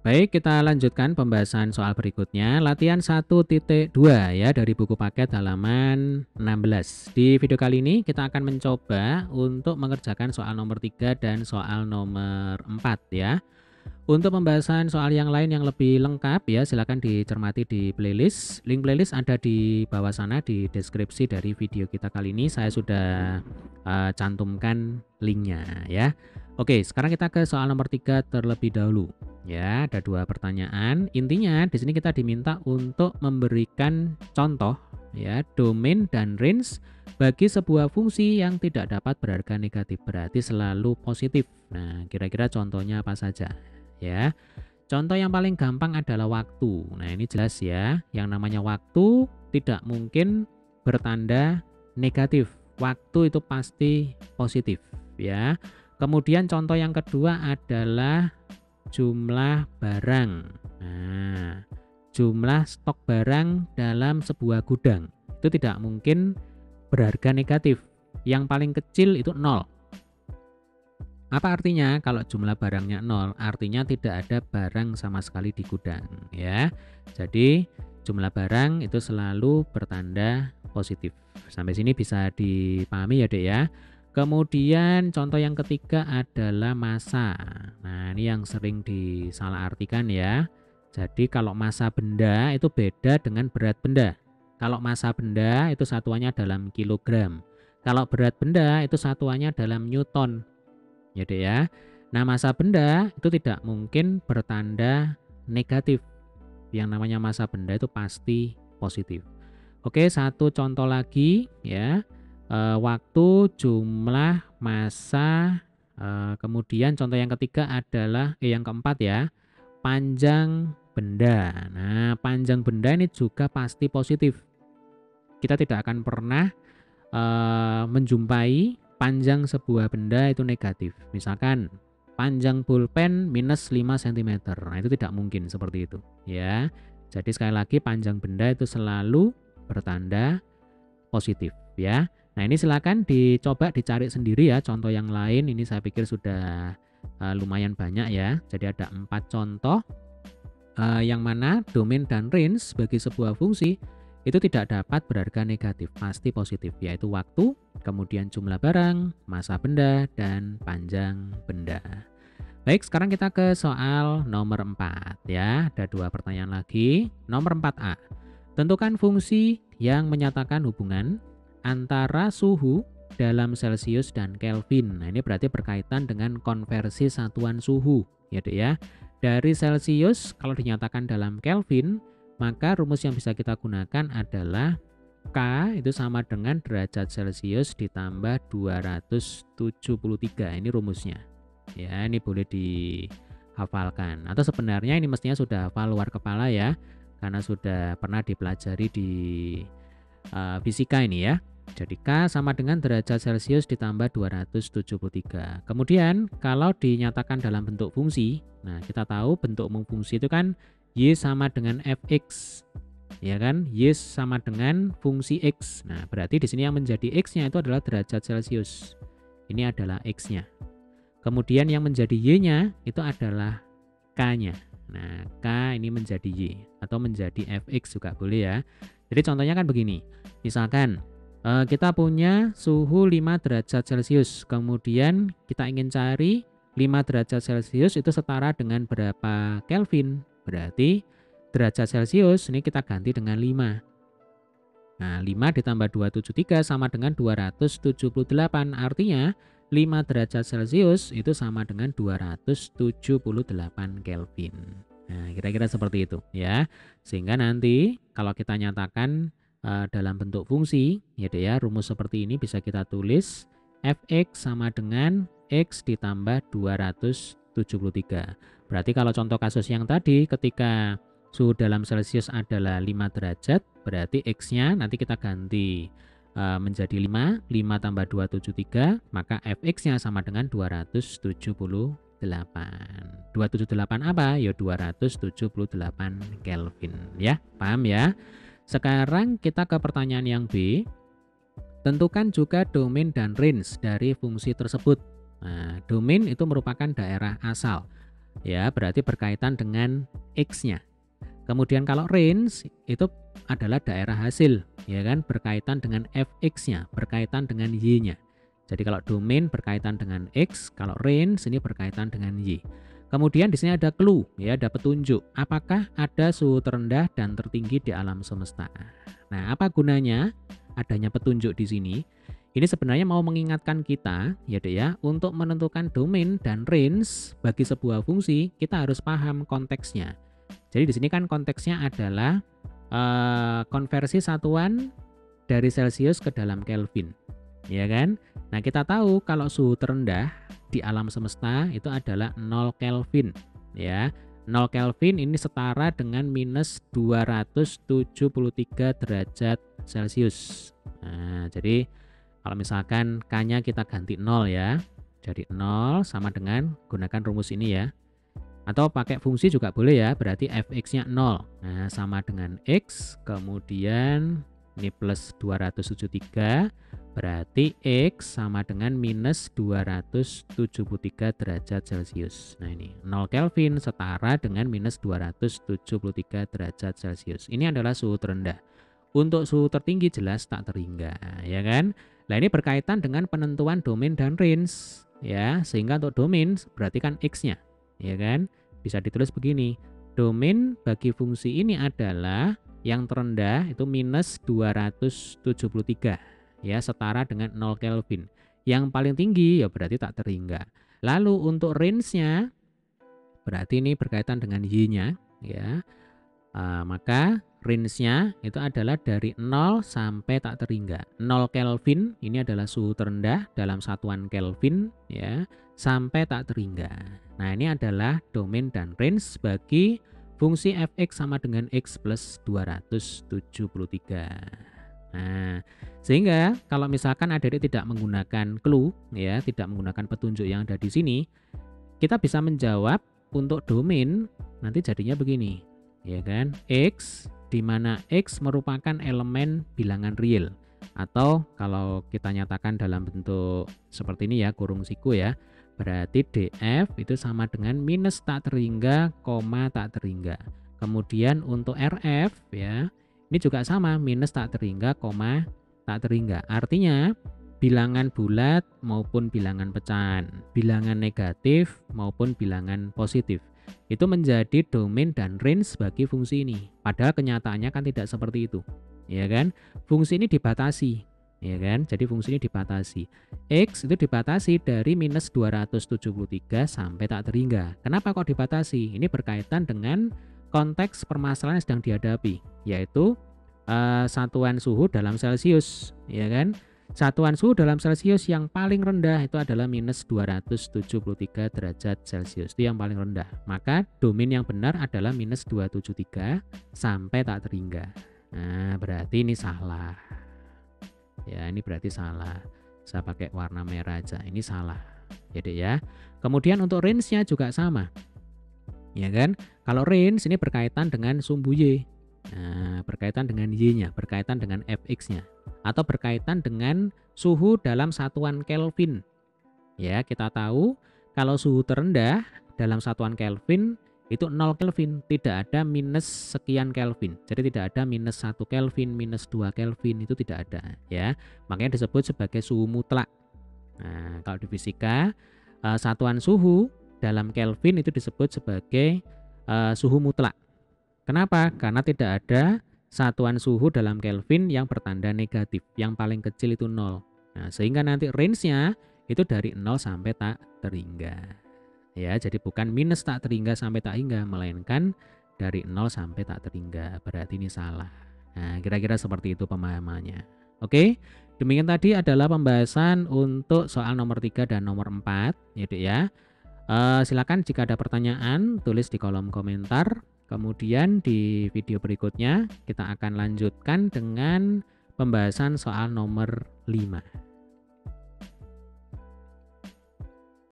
Baik, kita lanjutkan pembahasan soal berikutnya. Latihan 1.2 ya dari buku paket halaman 16. Di video kali ini kita akan mencoba untuk mengerjakan soal nomor 3 dan soal nomor 4 ya. Untuk pembahasan soal yang lain yang lebih lengkap ya, silakan dicermati di playlist. Link playlist ada di bawah sana di deskripsi dari video kita kali ini. Saya sudah cantumkan linknya ya. Oke, sekarang kita ke soal nomor 3 terlebih dahulu. Ya, ada 2 pertanyaan. Intinya di sini kita diminta untuk memberikan contoh ya, domain dan range bagi sebuah fungsi yang tidak dapat berharga negatif, berarti selalu positif. Nah, kira-kira contohnya apa saja? Ya, contoh yang paling gampang adalah waktu. Nah, ini jelas ya, yang namanya waktu tidak mungkin bertanda negatif. Waktu itu pasti positif ya. Kemudian contoh yang kedua adalah jumlah barang. Nah, jumlah stok barang dalam sebuah gudang itu tidak mungkin berharga negatif. Yang paling kecil itu 0. Apa artinya? Kalau jumlah barangnya 0, artinya tidak ada barang sama sekali di gudang ya. Jadi jumlah barang itu selalu bertanda positif. Sampai sini bisa dipahami ya, Dek ya. Kemudian contoh yang ketiga adalah massa. Nah, ini yang sering disalahartikan ya. Jadi kalau massa benda itu beda dengan berat benda. Kalau massa benda itu satuannya dalam kilogram. Kalau berat benda itu satuannya dalam newton. Ya, Dek ya. Nah, massa benda itu tidak mungkin bertanda negatif. Yang namanya massa benda itu pasti positif. Oke, satu contoh lagi ya. Waktu, jumlah, massa, kemudian contoh yang ketiga adalah yang keempat ya, panjang benda. Nah, panjang benda ini juga pasti positif. Kita tidak akan pernah menjumpai panjang sebuah benda itu negatif. Misalkan panjang pulpen minus 5 cm. Nah, itu tidak mungkin seperti itu ya. Jadi sekali lagi panjang benda itu selalu bertanda positif ya. Nah, ini silakan dicoba dicari sendiri ya contoh yang lain. Ini saya pikir sudah lumayan banyak ya. Jadi ada 4 contoh yang mana domain dan range bagi sebuah fungsi itu tidak dapat berharga negatif, pasti positif, yaitu waktu, kemudian jumlah barang, massa benda, dan panjang benda. Baik, sekarang kita ke soal nomor 4 ya. Ada 2 pertanyaan lagi. Nomor 4A. Tentukan fungsi yang menyatakan hubungan antara suhu dalam Celcius dan Kelvin. Nah, ini berarti berkaitan dengan konversi satuan suhu, ya, Dek ya. Dari Celcius kalau dinyatakan dalam Kelvin, maka rumus yang bisa kita gunakan adalah K itu sama dengan derajat Celcius ditambah 273. Ini rumusnya. Ya, ini boleh dihafalkan. Atau sebenarnya ini mestinya sudah hafal luar kepala ya, karena sudah pernah dipelajari di fisika ini ya. Jadi K sama dengan derajat Celcius ditambah 273. Kemudian kalau dinyatakan dalam bentuk fungsi, nah kita tahu bentuk umum fungsi itu kan Y sama dengan Fx. Ya kan? Y sama dengan fungsi X. Nah, berarti di sini yang menjadi X-nya itu adalah derajat Celcius. Ini adalah X-nya. Kemudian yang menjadi Y-nya itu adalah K-nya. Nah, K ini menjadi Y atau menjadi Fx juga boleh ya. Jadi contohnya kan begini. Misalkan kita punya suhu 5 derajat Celcius. Kemudian kita ingin cari 5 derajat Celcius itu setara dengan berapa Kelvin. Berarti derajat Celcius ini kita ganti dengan 5. Nah, 5 ditambah 273 sama dengan 278. Artinya 5 derajat Celcius itu sama dengan 278 Kelvin. Nah, kira-kira seperti itu ya. Sehingga nanti kalau kita nyatakan dalam bentuk fungsi, ya Dek ya, rumus seperti ini bisa kita tulis Fx sama dengan X ditambah 273. Berarti kalau contoh kasus yang tadi ketika suhu dalam Celcius adalah 5 derajat, berarti X-nya nanti kita ganti menjadi 5 tambah 273, maka Fx-nya sama dengan 278. 278 apa? Ya 278 Kelvin ya. Paham ya? Sekarang kita ke pertanyaan yang B. Tentukan juga domain dan range dari fungsi tersebut. Nah, domain itu merupakan daerah asal. ya berarti berkaitan dengan X-nya. Kemudian kalau range itu adalah daerah hasil, ya kan, berkaitan dengan fx-nya, berkaitan dengan y-nya. Jadi kalau domain berkaitan dengan x, kalau range ini berkaitan dengan y. Kemudian di sini ada clue, ya, ada petunjuk. Apakah ada suhu terendah dan tertinggi di alam semesta? Nah, apa gunanya adanya petunjuk di sini? Ini sebenarnya mau mengingatkan kita, ya Dek ya, untuk menentukan domain dan range bagi sebuah fungsi, kita harus paham konteksnya. Jadi di sini kan konteksnya adalah konversi satuan dari Celcius ke dalam Kelvin, ya kan? Nah, kita tahu kalau suhu terendah di alam semesta itu adalah 0 Kelvin, ya. 0 Kelvin ini setara dengan minus 273 derajat Celcius. Nah, jadi kalau misalkan K-nya kita ganti 0 ya. Jadi 0 sama dengan gunakan rumus ini ya. Atau pakai fungsi juga boleh ya, berarti fx-nya 0. Nah, sama dengan x, kemudian ini plus 273, berarti x sama dengan minus 273 derajat Celcius. Nah, ini 0 Kelvin setara dengan minus 273 derajat Celcius. Ini adalah suhu terendah. Untuk suhu tertinggi jelas tak terhingga, ya kan? Nah, ini berkaitan dengan penentuan domain dan range, ya. Sehingga untuk domain berarti kan x-nya, ya kan? Bisa ditulis begini, domain bagi fungsi ini adalah yang terendah itu minus 273, ya, setara dengan 0 Kelvin. Yang paling tinggi ya berarti tak terhingga. Lalu untuk range-nya berarti ini berkaitan dengan y-nya, ya. Maka range-nya itu adalah dari 0 sampai tak terhingga. 0 Kelvin ini adalah suhu terendah dalam satuan Kelvin, ya, sampai tak terhingga. Nah, ini adalah domain dan range bagi fungsi fx sama dengan x plus 273. Nah, sehingga kalau misalkan adik-adik tidak menggunakan clue, ya, tidak menggunakan petunjuk yang ada di sini, kita bisa menjawab untuk domain nanti jadinya begini, ya kan? X, di mana x merupakan elemen bilangan real, atau kalau kita nyatakan dalam bentuk seperti ini ya, kurung siku ya, berarti df itu sama dengan minus tak terhingga, koma tak terhingga. Kemudian untuk rf ya, ini juga sama, minus tak terhingga, koma tak terhingga. Artinya bilangan bulat maupun bilangan pecahan, bilangan negatif maupun bilangan positif, itu menjadi domain dan range bagi fungsi ini. Padahal kenyataannya kan tidak seperti itu, ya kan? Fungsi ini dibatasi, ya kan? Jadi fungsi ini dibatasi. X itu dibatasi dari minus 273 sampai tak terhingga. Kenapa kok dibatasi? Ini berkaitan dengan konteks permasalahan yang sedang dihadapi, yaitu satuan suhu dalam Celcius, ya kan? Satuan suhu dalam Celcius yang paling rendah itu adalah minus 273 derajat Celcius. Itu yang paling rendah. Maka domain yang benar adalah minus 273 sampai tak terhingga. Nah, berarti ini salah. Ya, ini berarti salah. Saya pakai warna merah aja. Ini salah. Jadi ya. Kemudian untuk range-nya juga sama. Ya kan? Kalau range ini berkaitan dengan sumbu Y. Nah, berkaitan dengan Y-nya, berkaitan dengan fx-nya. Atau berkaitan dengan suhu dalam satuan Kelvin. Ya, kita tahu kalau suhu terendah dalam satuan Kelvin itu 0 Kelvin, tidak ada minus sekian Kelvin. Jadi tidak ada minus 1 Kelvin, minus 2 Kelvin, itu tidak ada, ya. Makanya disebut sebagai suhu mutlak. Nah, kalau di fisika satuan suhu dalam Kelvin itu disebut sebagai suhu mutlak. Kenapa? Karena tidak ada satuan suhu dalam Kelvin yang bertanda negatif, yang paling kecil itu 0. Nah, sehingga nanti range-nya itu dari 0 sampai tak terhingga. Ya, jadi bukan minus tak terhingga sampai tak hingga, melainkan dari 0 sampai tak terhingga. Berarti ini salah. Nah, kira-kira seperti itu pemahamannya. Oke, demikian tadi adalah pembahasan untuk soal nomor 3 dan nomor 4, ya. Silakan jika ada pertanyaan tulis di kolom komentar. Kemudian di video berikutnya kita akan lanjutkan dengan pembahasan soal nomor 5.